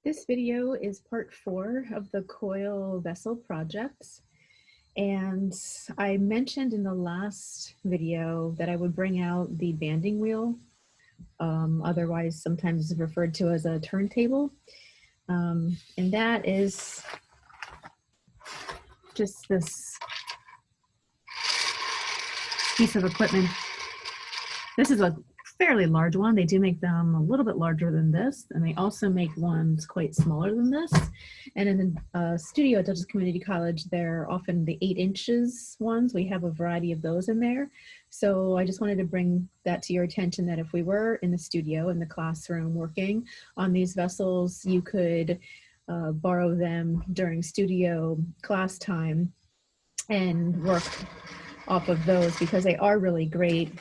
This video is part 4 of the Coil vessel projects. And I mentioned in the last video that I would bring out the banding wheel, otherwise sometimes referred to as a turntable. And that is just this piece of equipment. This is a fairly large one. They do make them a little bit larger than this, and they also make ones quite smaller than this. And in the studio at Dutchess Community College, they're often the 8 inches ones. We have a variety of those in there. So I just wanted to bring that to your attention, that if we were in the studio, in the classroom working on these vessels, you could borrow them during studio class time and work off of those because they are really great.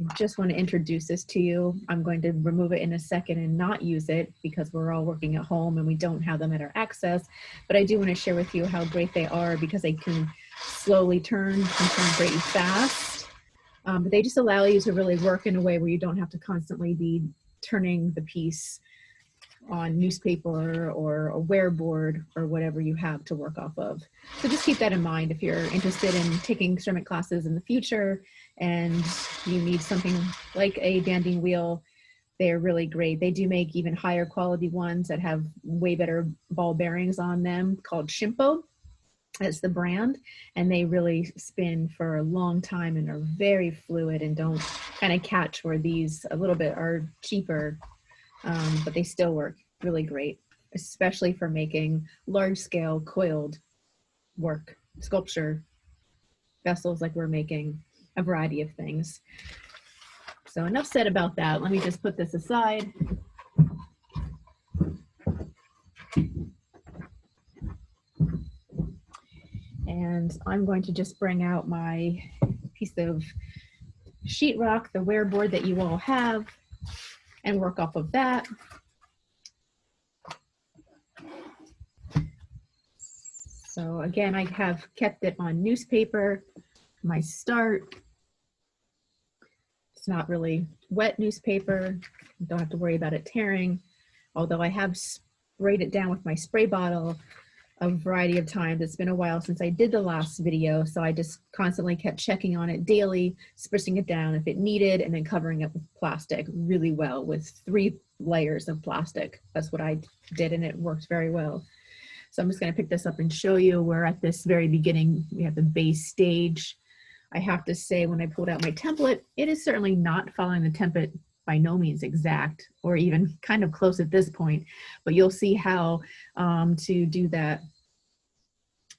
I just want to introduce this to you. I'm going to remove it in a second and not use it because we're all working at home and we don't have them at our access. But I do want to share with you how great they are because they can slowly turn and turn pretty fast. But they just allow you to really work in a way where you don't have to constantly be turning the piece on newspaper or a wear board or whatever you have to work off of. So just keep that in mind if you're interested in taking ceramic classes in the future and you need something like a banding wheel. They're really great. They do make even higher quality ones that have way better ball bearings on them, called Shimpo. That's the brand, and they really spin for a long time and are very fluid and don't kind of catch, where these a little bit are cheaper. But they still work really great, especially for making large-scale coiled work, sculpture, vessels like we're making, a variety of things. So enough said about that. Let me just put this aside. And I'm going to just bring out my piece of sheetrock, the wear board that you all have, and work off of that. So again, I have kept it on newspaper. My start, it's not really wet newspaper. You don't have to worry about it tearing, although I have sprayed it down with my spray bottle a variety of times. It's been a while since I did the last video, so I just constantly kept checking on it daily, spritzing it down if it needed, and then covering it with plastic really well with 3 layers of plastic. That's what I did, and it works very well. So I'm just going to pick this up and show you. We're at this very beginning. We have the base stage. I have to say, when I pulled out my template, it is certainly not following the template, by no means exact, or even kind of close at this point, but you'll see how to do that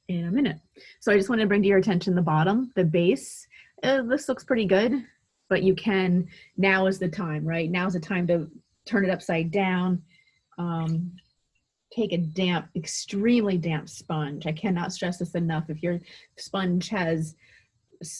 in a minute. So I just want to bring to your attention the bottom, the base. This looks pretty good, but you can, now is the time, right? Now is the time to turn it upside down. Take a damp, extremely damp sponge. I cannot stress this enough. If your sponge has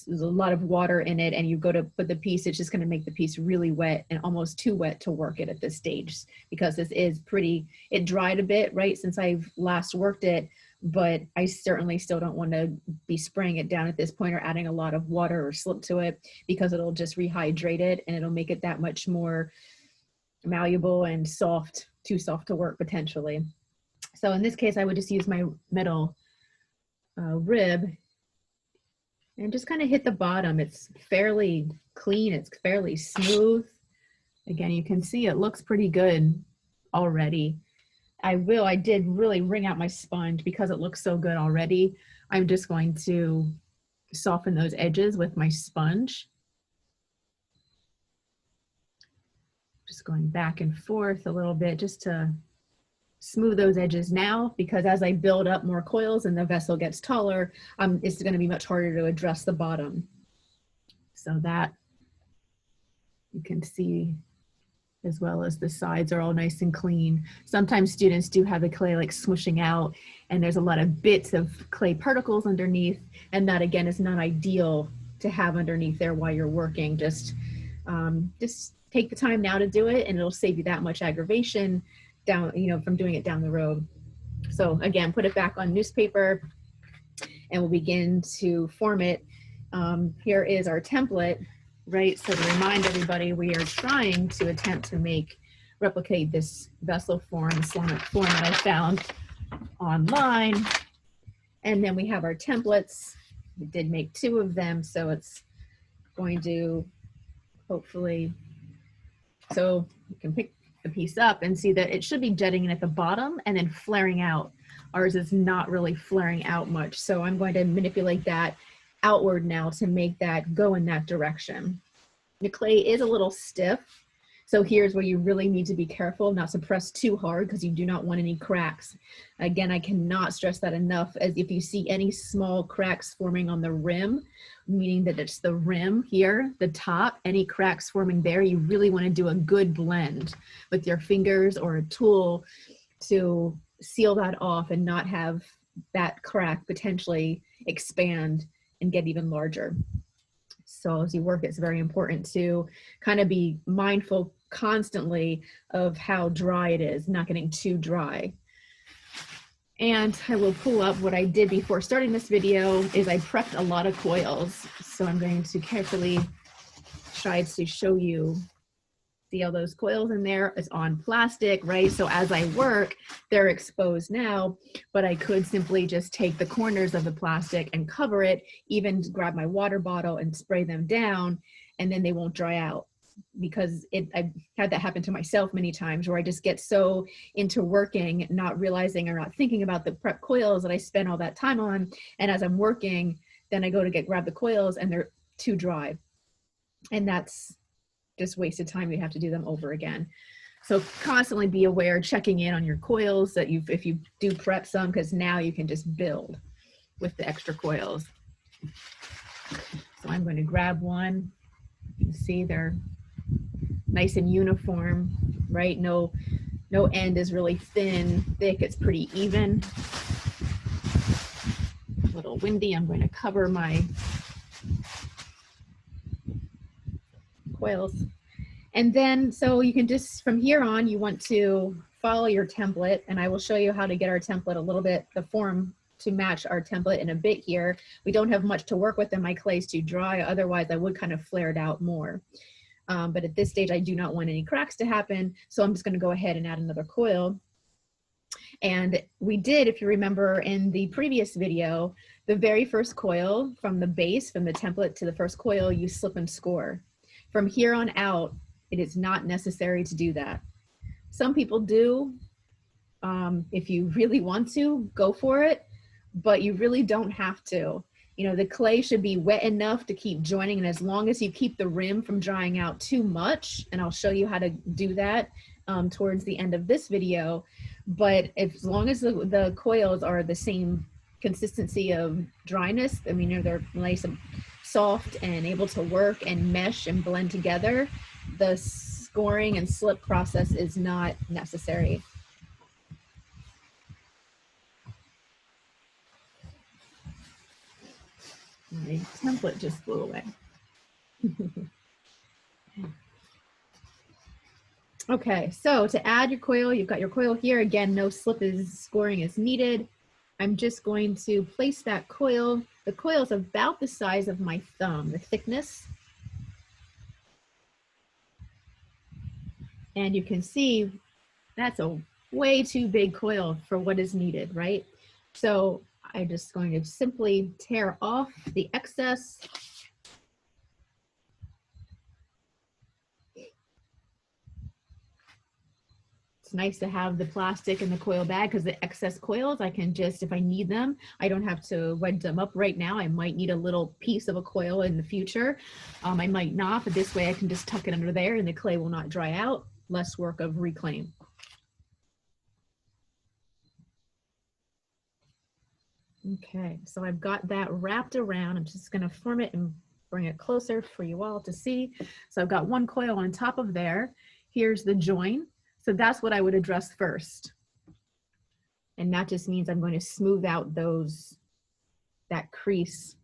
there's a lot of water in it and you go to put the piece, it's just going to make the piece really wet and almost too wet to work it at this stage, because this is pretty, it dried a bit, right, since I've last worked it, but I certainly still don't want to be spraying it down at this point or adding a lot of water or slip to it, because it'll just rehydrate it and it'll make it that much more malleable and soft, too soft to work potentially. So in this case, I would just use my metal rib and just kind of hit the bottom. It's fairly clean, it's fairly smooth. Again, you can see it looks pretty good already. I did really wring out my sponge because it looks so good already. I'm just going to soften those edges with my sponge. Just going back and forth a little bit just to smooth those edges now, because as I build up more coils and the vessel gets taller, it's going to be much harder to address the bottom. So that you can see, as well as the sides are all nice and clean. Sometimes students do have the clay like smooshing out and there's a lot of bits of clay particles underneath, and that again is not ideal to have underneath there while you're working. Just take the time now to do it, and it'll save you that much aggravation down, from doing it down the road. So again, put it back on newspaper and we'll begin to form it. Here is our template, right? So to remind everybody, we are trying to attempt to make replicate this vessel form, Islamic form that I found online. And then we have our templates. We did make 2 of them, so it's going to hopefully, so you can pick the piece up and see that it should be jetting in at the bottom and then flaring out. Ours is not really flaring out much, so I'm going to manipulate that outward now to make that go in that direction. The clay is a little stiff, so here's where you really need to be careful not to press too hard because you do not want any cracks. Again, I cannot stress that enough, as if you see any small cracks forming on the rim, meaning that it's the rim here, the top, any cracks forming there, you really want to do a good blend with your fingers or a tool to seal that off and not have that crack potentially expand and get even larger. So as you work, it's very important to kind of be mindful constantly of how dry it is, not getting too dry. And I will pull up what I did before starting this video is I prepped a lot of coils. So I'm going to carefully try to show you. See all those coils in there? It's on plastic, right? So as I work, they're exposed now, but I could simply just take the corners of the plastic and cover it, even grab my water bottle and spray them down, and then they won't dry out. Because I've had that happen to myself many times where I just get so into working, not realizing or not thinking about the prep coils that I spend all that time on. And as I'm working, then I go to grab the coils and they're too dry. And that's just wasted time. You have to do them over again. So constantly be aware, checking in on your coils that if you do prep some, because now you can just build with the extra coils. So I'm going to grab one. You can see they're nice and uniform, right? No end is really thin, thick. It's pretty even. A little windy. I'm going to cover my coils. And then, so you can just, from here on, you want to follow your template, and I will show you how to get our template a little bit, the form to match our template in a bit here. We don't have much to work with and my clay is too dry, otherwise I would kind of flare it out more. But at this stage, I do not want any cracks to happen, so I'm just gonna go ahead and add another coil. And we did, if you remember in the previous video, the very first coil from the base, from the template to the first coil, you slip and score. From here on out, it is not necessary to do that. Some people do. If you really want to, go for it, but you really don't have to. You know, the clay should be wet enough to keep joining, and as long as you keep the rim from drying out too much, and I'll show you how to do that towards the end of this video, but as long as the coils are the same consistency of dryness, I mean, they're nice and soft and able to work and mesh and blend together, the scoring and slip process is not necessary. My template just flew away. Okay, so to add your coil, you've got your coil here. Again, no scoring is needed. I'm just going to place that coil. The coil is about the size of my thumb, the thickness. And you can see that's a way too big coil for what is needed, right? So I'm just going to simply tear off the excess. It's nice to have the plastic in the coil bag because the excess coils, I can just, if I need them, I don't have to wedge them up right now. I might need a little piece of a coil in the future. I might not, but this way I can just tuck it under there and the clay will not dry out. Less work of reclaim. Okay, so I've got that wrapped around. I'm just gonna form it and bring it closer for you all to see. So I've got one coil on top of there. Here's the join. So that's what I would address first. And that just means I'm going to smooth out that crease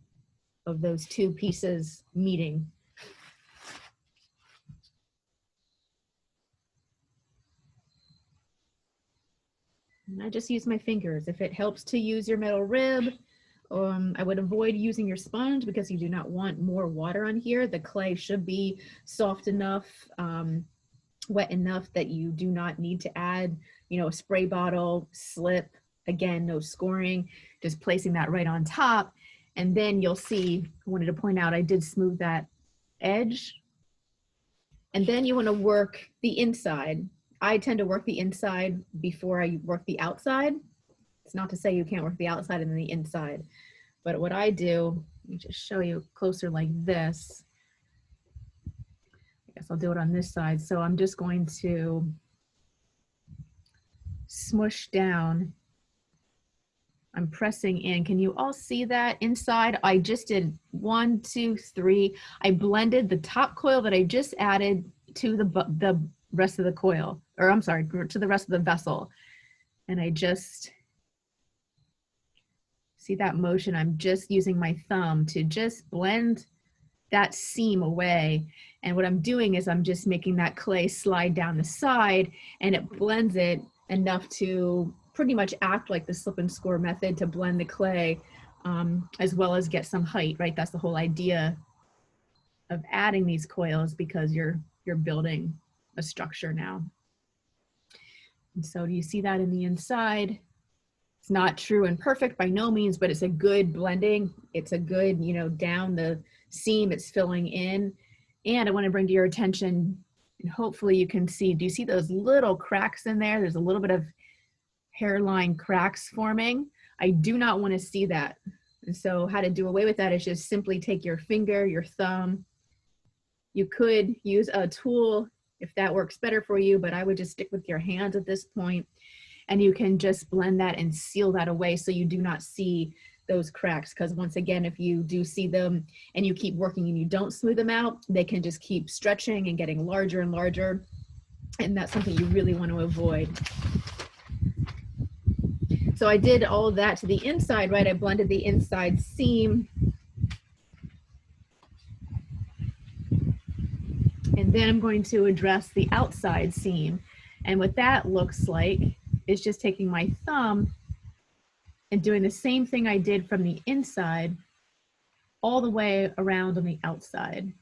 of those two pieces meeting. And I just use my fingers. If it helps to use your metal rib, I would avoid using your sponge because you do not want more water on here. The clay should be soft enough wet enough that you do not need to add, a spray bottle, slip. Again, no scoring, just placing that right on top. And then you'll see, I wanted to point out, I did smooth that edge. And then you want to work the inside. I tend to work the inside before I work the outside. It's not to say you can't work the outside and then the inside. But what I do, let me just show you closer like this. I guess I'll do it on this side. So I'm just going to smush down. I'm pressing in. Can you all see that inside? I just did 1, 2, 3. I blended the top coil that I just added to the rest of the coil, or I'm sorry, to the rest of the vessel. And I just, see that motion? I'm just using my thumb to just blend that seam away. And what I'm doing is I'm just making that clay slide down the side, and it blends it enough to pretty much act like the slip and score method to blend the clay, as well as get some height, right? That's the whole idea of adding these coils, because you're building a structure now. And so do you see that in the inside? It's not true and perfect by no means, but it's a good blending. It's a good, down the seam, it's filling in. And I want to bring to your attention, and hopefully you can see, do you see those little cracks in there? There's a little bit of hairline cracks forming. I do not want to see that. And so how to do away with that is just simply take your finger, your thumb. You could use a tool if that works better for you, but I would just stick with your hands at this point, and you can just blend that and seal that away so you do not see those cracks. Because once again, if you do see them and you keep working and you don't smooth them out, they can just keep stretching and getting larger and larger. And that's something you really want to avoid. So I did all of that to the inside, right? I blended the inside seam. And then I'm going to address the outside seam. And what that looks like is just taking my thumb and doing the same thing I did from the inside all the way around on the outside.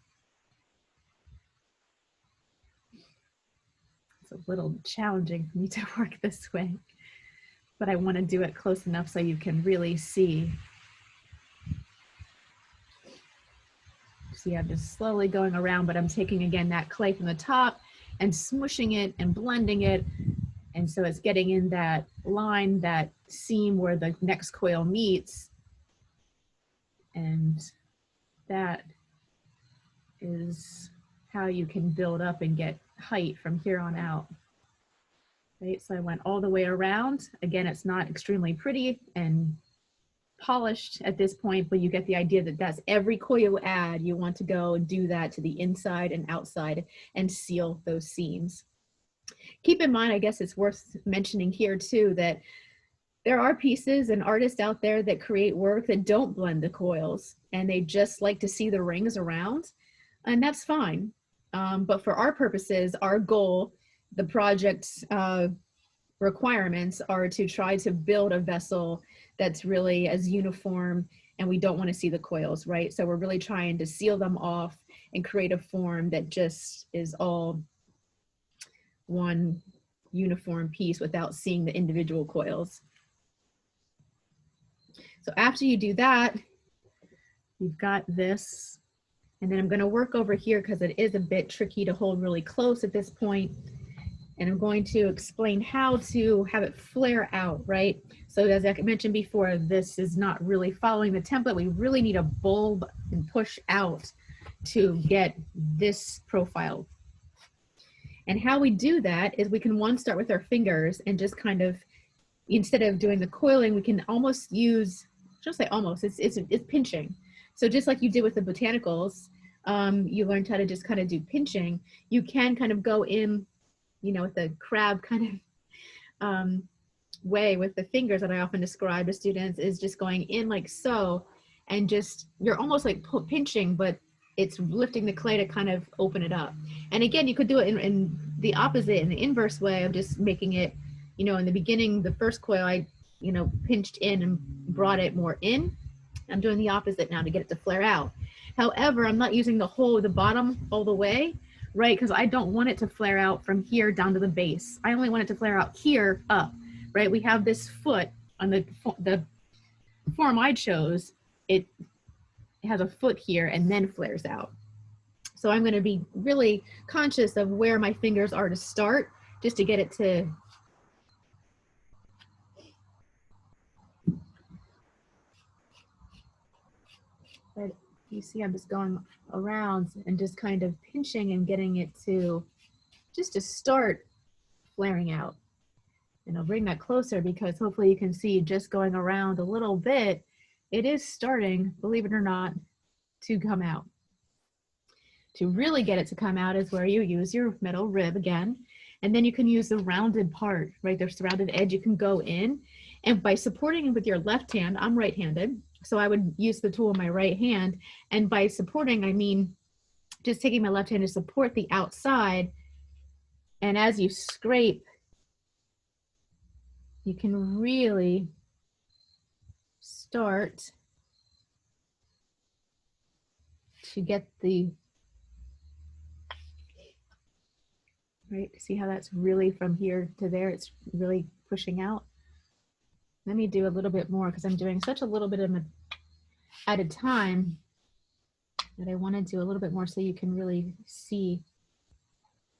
It's a little challenging for me to work this way, but I want to do it close enough so you can really see. See, I'm just slowly going around, but I'm taking again that clay from the top and smushing it and blending it. And so it's getting in that line, that seam where the next coil meets. And that is how you can build up and get height from here on out. Right, so I went all the way around. Again, it's not extremely pretty and polished at this point, but you get the idea that that's every coil you add, you want to go and do that to the inside and outside and seal those seams. Keep in mind, I guess it's worth mentioning here too, that there are pieces and artists out there that create work that don't blend the coils, and they just like to see the rings around, and that's fine. But for our purposes, our goal, the project's requirements are to try to build a vessel that's really as uniform, and we don't want to see the coils, right? So we're really trying to seal them off and create a form that just is all one uniform piece without seeing the individual coils. So after you do that, you've got this, and then I'm going to work over here because it is a bit tricky to hold really close at this point. And I'm going to explain how to have it flare out, right? So as I mentioned before, this is not really following the template. We really need a bulb and push out to get this profile. And how we do that is we can start with our fingers and just kind of, instead of doing the coiling, we can almost use, I shouldn't say almost, it's pinching. So just like you did with the botanicals, you learned how to just kind of do pinching. You can kind of go in, with the crab kind of way with the fingers that I often describe to students, is just going in like so, and just, you're almost like pinching, but it's lifting the clay to kind of open it up. And again, you could do it in the opposite, in the inverse way of just making it, in the beginning, the first coil, I, pinched in and brought it more in. I'm doing the opposite now to get it to flare out. However, I'm not using the bottom all the way. right? Because I don't want it to flare out from here down to the base. I only want it to flare out here up, right? We have this foot on the form I chose. It has a foot here and then flares out. So I'm going to be really conscious of where my fingers are to start, just to get it to but you see I'm just going around and just kind of pinching and getting it to just to start flaring out. And I'll bring that closer because hopefully you can see just going around a little bit, it is starting, believe it or not, to come out. To really get it to come out is where you use your middle rib again, and then you can use the rounded part, right? There's the rounded edge, you can go in, and by supporting it with your left hand, I'm right-handed, so I would use the tool in my right hand, and by supporting, I mean just taking my left hand to support the outside, and as you scrape, you can really start to get the, right, see how that's really from here to there, it's really pushing out. Let me do a little bit more because I'm doing such a little bit of at a time that I want to do a little bit more so you can really see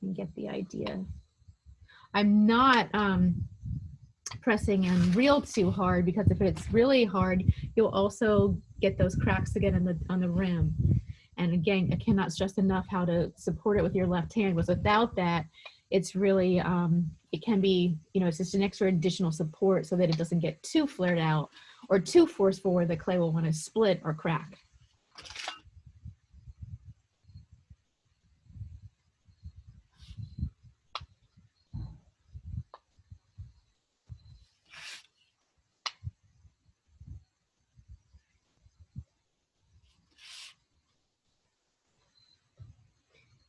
and get the idea. I'm not pressing in real too hard because if it's really hard, you'll also get those cracks again on the rim. And again, I cannot stress enough how to support it with your left hand, because without that, it's really, it can be, you know, it's just an extra additional support so that it doesn't get too flared out or too forceful where the clay will want to split or crack.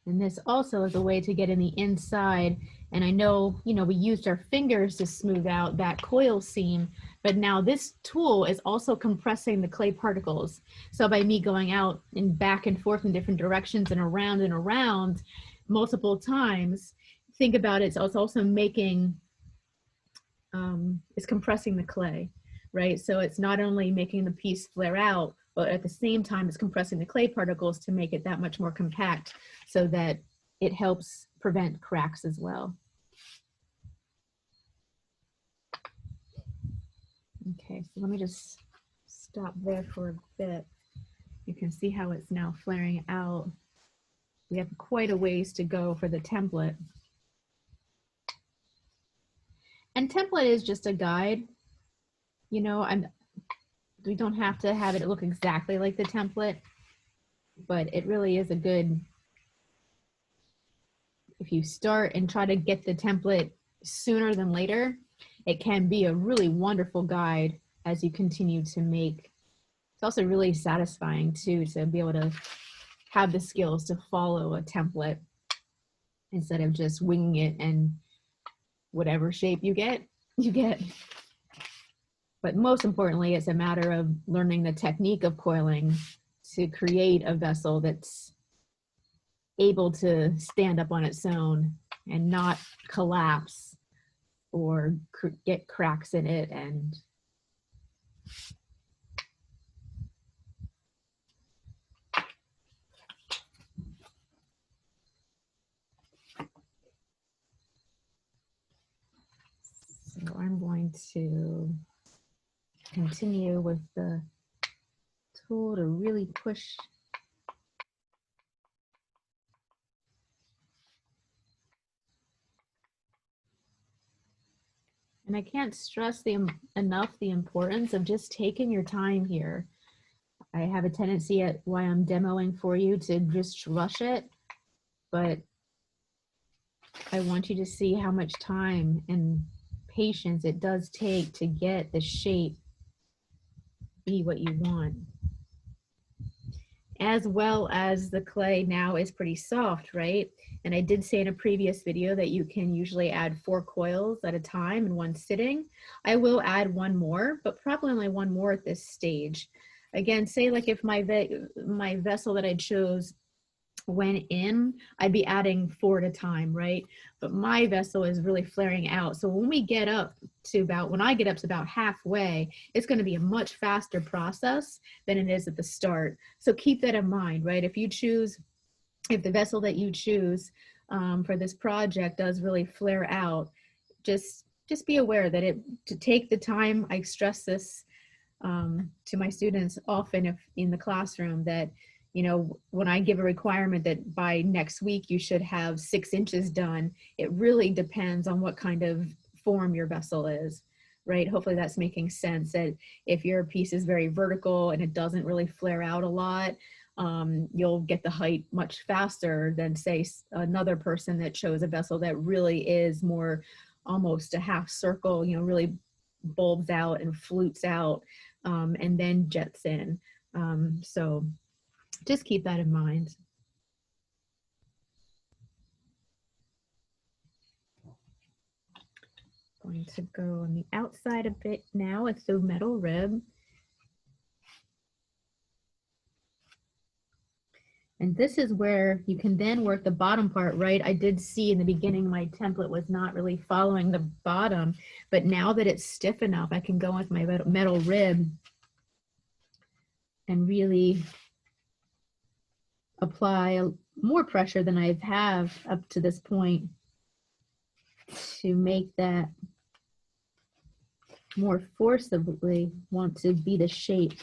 And this also is a way to get in the inside. And I know, you know, we used our fingers to smooth out that coil seam, but now this tool is also compressing the clay particles. So by me going out and back and forth in different directions and around multiple times, think about it, it's also making, it's compressing the clay, right? So it's not only making the piece flare out, but at the same time, it's compressing the clay particles to make it that much more compact so that it helps prevent cracks as well. Okay, so let me just stop there for a bit. You can see how it's now flaring out. We have quite a ways to go for the template. And template is just a guide. You know, we don't have to have it look exactly like the template, but it really is a good, if you start and try to get the template sooner than later, it can be a really wonderful guide as you continue to make. It's also really satisfying too, to be able to have the skills to follow a template instead of just winging it and whatever shape you get, you get. But most importantly, it's a matter of learning the technique of coiling to create a vessel that's able to stand up on its own and not collapse or get cracks in it. And so I'm going to continue with the tool to really push. And I can't stress enough the importance of just taking your time here. I have a tendency at why I'm demoing for you to just rush it, but I want you to see how much time and patience it does take to get the shape be what you want. As well as the clay now is pretty soft, right? And I did say in a previous video that you can usually add 4 coils at a time in one sitting. I will add 1 more, but probably only 1 more at this stage. Again, say like if my vessel that I chose when in, I'd be adding 4 at a time, right? But my vessel is really flaring out. So when I get up to about halfway, it's going to be a much faster process than it is at the start. So keep that in mind, right? If the vessel that you choose for this project does really flare out, just be aware that to take the time. I stress this to my students often if in the classroom that, you know, when I give a requirement that by next week you should have 6 inches done, it really depends on what kind of form your vessel is, right? Hopefully that's making sense, that if your piece is very vertical and it doesn't really flare out a lot, you'll get the height much faster than, say, another person that chose a vessel that really is more almost a half circle, you know, really bulbs out and flutes out, and then jets in. So just keep that in mind. Going to go on the outside a bit now with the metal rib. And this is where you can then work the bottom part, right? I did see in the beginning my template was not really following the bottom, but now that it's stiff enough, I can go with my metal rib and really apply more pressure than I have up to this point to make that more forcibly want to be the shape.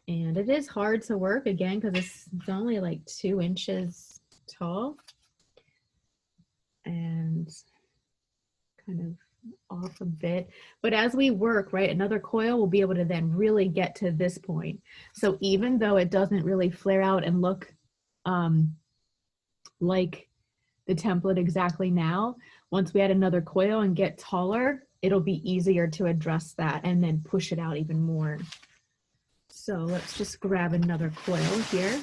And it is hard to work again because it's only like 2 inches tall and kind of off a bit. But as we work, right, another coil will be able to then really get to this point. So even though it doesn't really flare out and look like the template exactly now, once we add another coil and get taller, it'll be easier to address that and then push it out even more. So let's just grab another coil here.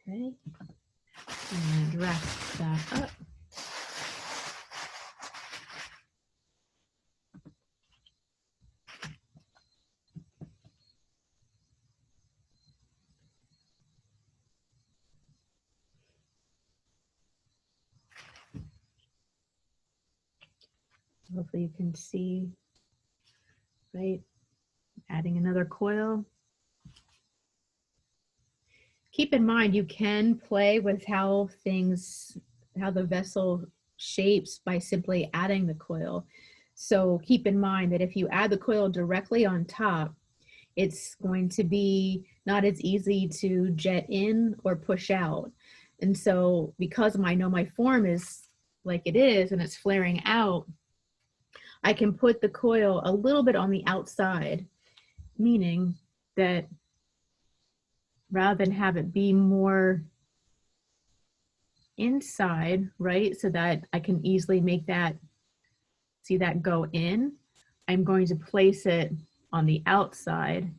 Okay, and rest that up. Hopefully you can see, right? Adding another coil. Keep in mind, you can play with how the vessel shapes by simply adding the coil. So keep in mind that if you add the coil directly on top, it's going to be not as easy to jet in or push out. And so because I know my form is like it is and it's flaring out, I can put the coil a little bit on the outside, meaning that rather than have it be more inside, right, so that I can easily make that, see that go in, I'm going to place it on the outside.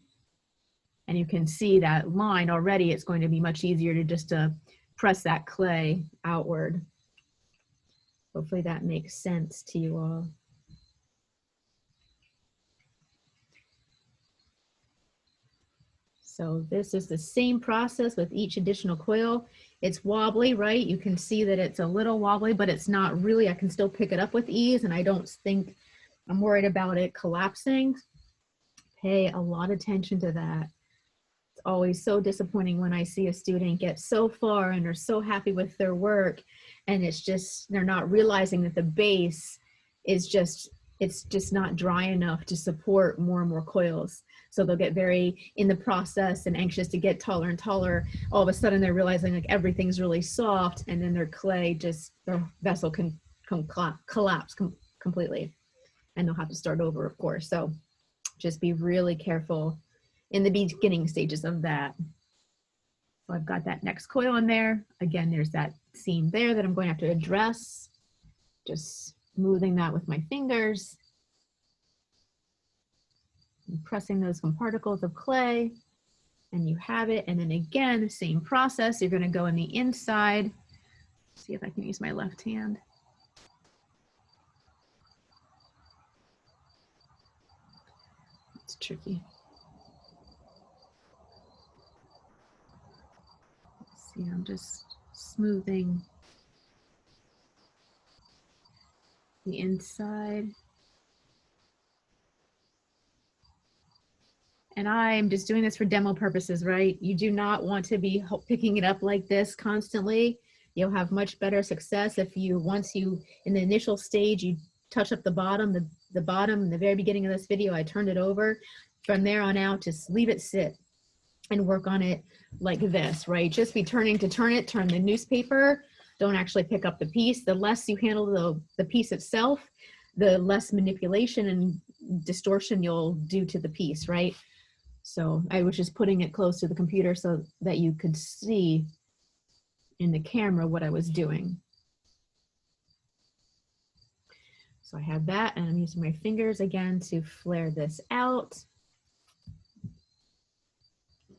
And you can see that line already. It's going to be much easier to just press that clay outward. Hopefully that makes sense to you all. So this is the same process with each additional coil. It's wobbly, right? You can see that it's a little wobbly, but it's not really. I can still pick it up with ease, and I don't think I'm worried about it collapsing. Pay a lot of attention to that. It's always so disappointing when I see a student get so far and they're so happy with their work, and it's just, they're not realizing that the base is just, it's just not dry enough to support more and more coils. So they'll get very in the process and anxious to get taller and taller. All of a sudden they're realizing like everything's really soft, and then their clay just, their vessel can collapse completely, and they'll have to start over, of course. So just be really careful in the beginning stages of that. So I've got that next coil in there. Again, there's that seam there that I'm going to have to address. Just smoothing that with my fingers. And pressing those particles of clay, and you have it. And then again, the same process. You're going to go in the inside. See if I can use my left hand. It's tricky. Let's see, I'm just smoothing the inside. And I'm just doing this for demo purposes, right? You do not want to be picking it up like this constantly. You'll have much better success if you, once you, in the initial stage, you touch up the bottom, the bottom in the very beginning of this video, I turned it over. From there on out, just leave it sit and work on it like this, right? Just be turning to turn it, turn the newspaper, don't actually pick up the piece. The less you handle the piece itself, the less manipulation and distortion you'll do to the piece, right? So I was just putting it close to the computer so that you could see in the camera what I was doing. So I have that, and I'm using my fingers again to flare this out.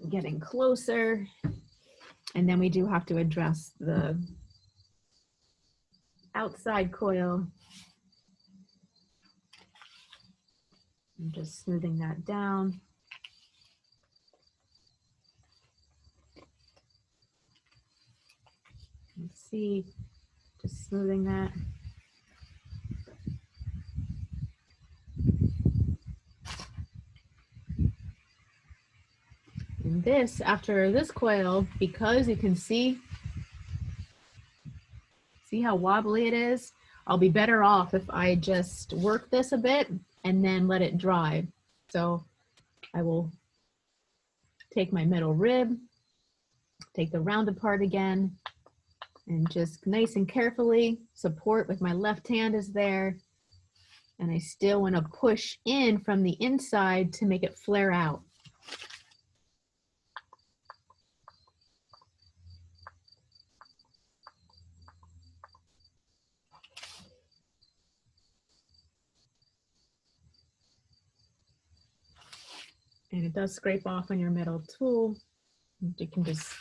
Getting closer. And then we do have to address the outside coil. I'm just smoothing that down. Let's see, just smoothing that. And this, after this coil, because you can see how wobbly it is, I'll be better off if I just work this a bit and then let it dry. So I will take my middle rib, take the rounded part again, and just nice and carefully support with my left hand is there. And I still want to push in from the inside to make it flare out. And it does scrape off on your metal tool. You can just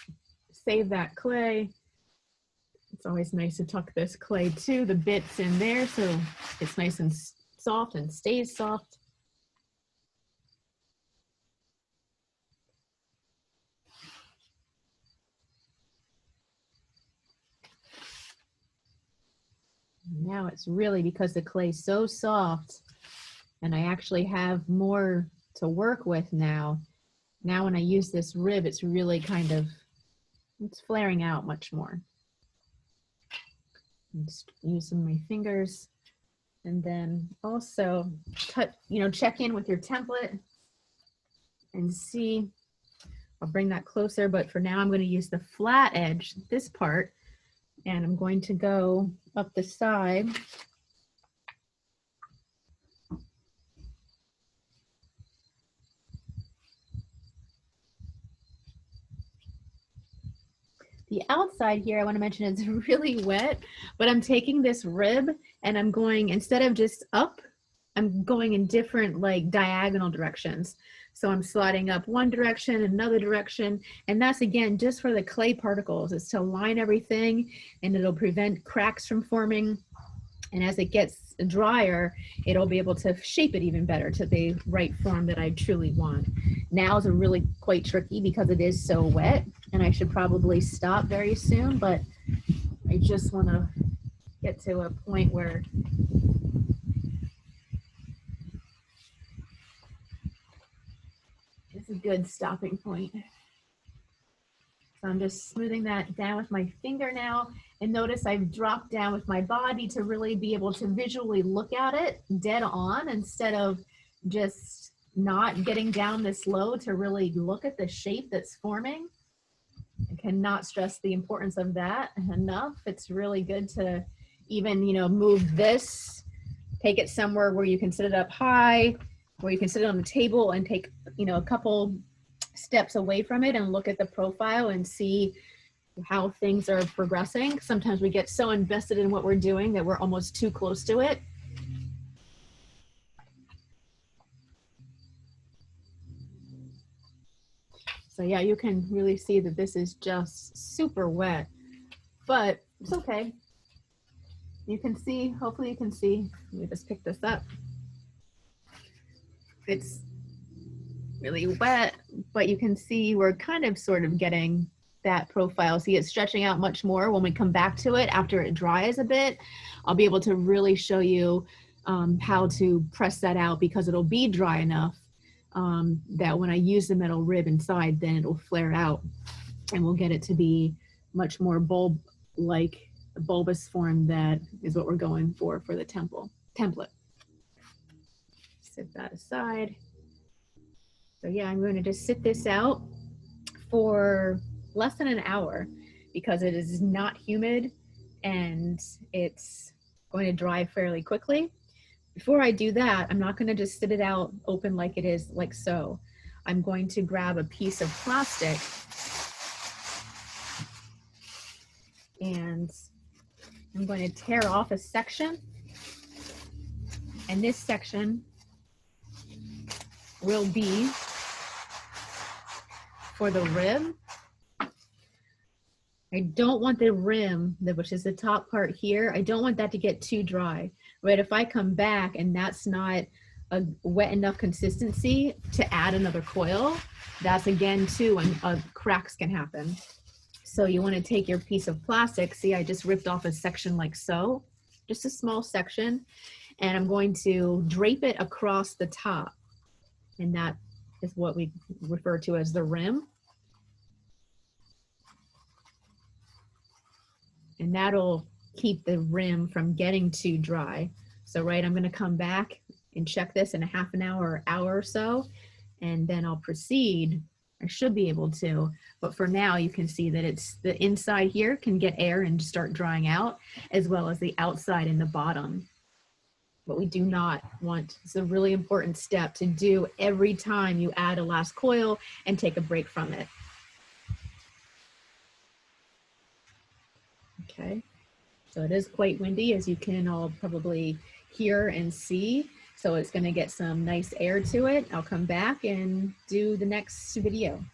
save that clay. It's always nice to tuck this clay too, the bits in there, so it's nice and soft and stays soft. Now it's really, because the clay's so soft and I actually have more to work with now. Now when I use this rib, it's really kind of, it's flaring out much more. I'm just using my fingers, and then also check in with your template and see. I'll bring that closer, but for now I'm going to use the flat edge, this part, and I'm going to go up the side. The outside here, I want to mention, it's really wet, but I'm taking this rib and I'm going, instead of just up, I'm going in different like diagonal directions. So I'm sliding up one direction, another direction, and that's again just for the clay particles. It's to line everything, and it'll prevent cracks from forming. And as it gets drier, it'll be able to shape it even better to the right form that I truly want. Now is really quite tricky because it is so wet, and I should probably stop very soon, but I just want to get to a point where it's a good stopping point. So I'm just smoothing that down with my finger now, and notice I've dropped down with my body to really be able to visually look at it dead on, instead of just not getting down this low to really look at the shape that's forming. I cannot stress the importance of that enough. It's really good to even, move this, take it somewhere where you can sit it up high, where you can sit it on the table and take, a couple steps away from it and look at the profile and see how things are progressing. Sometimes we get so invested in what we're doing that we're almost too close to it. So yeah, you can really see that this is just super wet, but it's okay. You can see, hopefully you can see, let me just pick this up. It's really wet, but you can see we're kind of sort of getting that profile. See it stretching out much more when we come back to it after it dries a bit. I'll be able to really show you how to press that out, because it'll be dry enough that when I use the metal rib inside, then it'll flare out and we'll get it to be much more bulb-like bulbous form. That is what we're going for the template. Set that aside. So yeah, I'm going to just sit this out for less than an hour because it is not humid and it's going to dry fairly quickly. Before I do that, I'm not going to just sit it out open like it is, like so. I'm going to grab a piece of plastic and I'm going to tear off a section, and this section will be for the rim. I don't want the rim, which is the top part here, I don't want that to get too dry, right? If I come back and that's not a wet enough consistency to add another coil, that's again too when cracks can happen. So you want to take your piece of plastic, see I just ripped off a section like so, just a small section, and I'm going to drape it across the top, and that is what we refer to as the rim. And that'll keep the rim from getting too dry. So right, I'm going to come back and check this in a half an hour or hour or so, and then I'll proceed. I should be able to, but for now you can see that it's the inside here can get air and start drying out, as well as the outside and the bottom. But we do not want, it's a really important step to do every time you add a last coil and take a break from it. Okay, so it is quite windy, as you can all probably hear and see. So it's going to get some nice air to it. I'll come back and do the next video.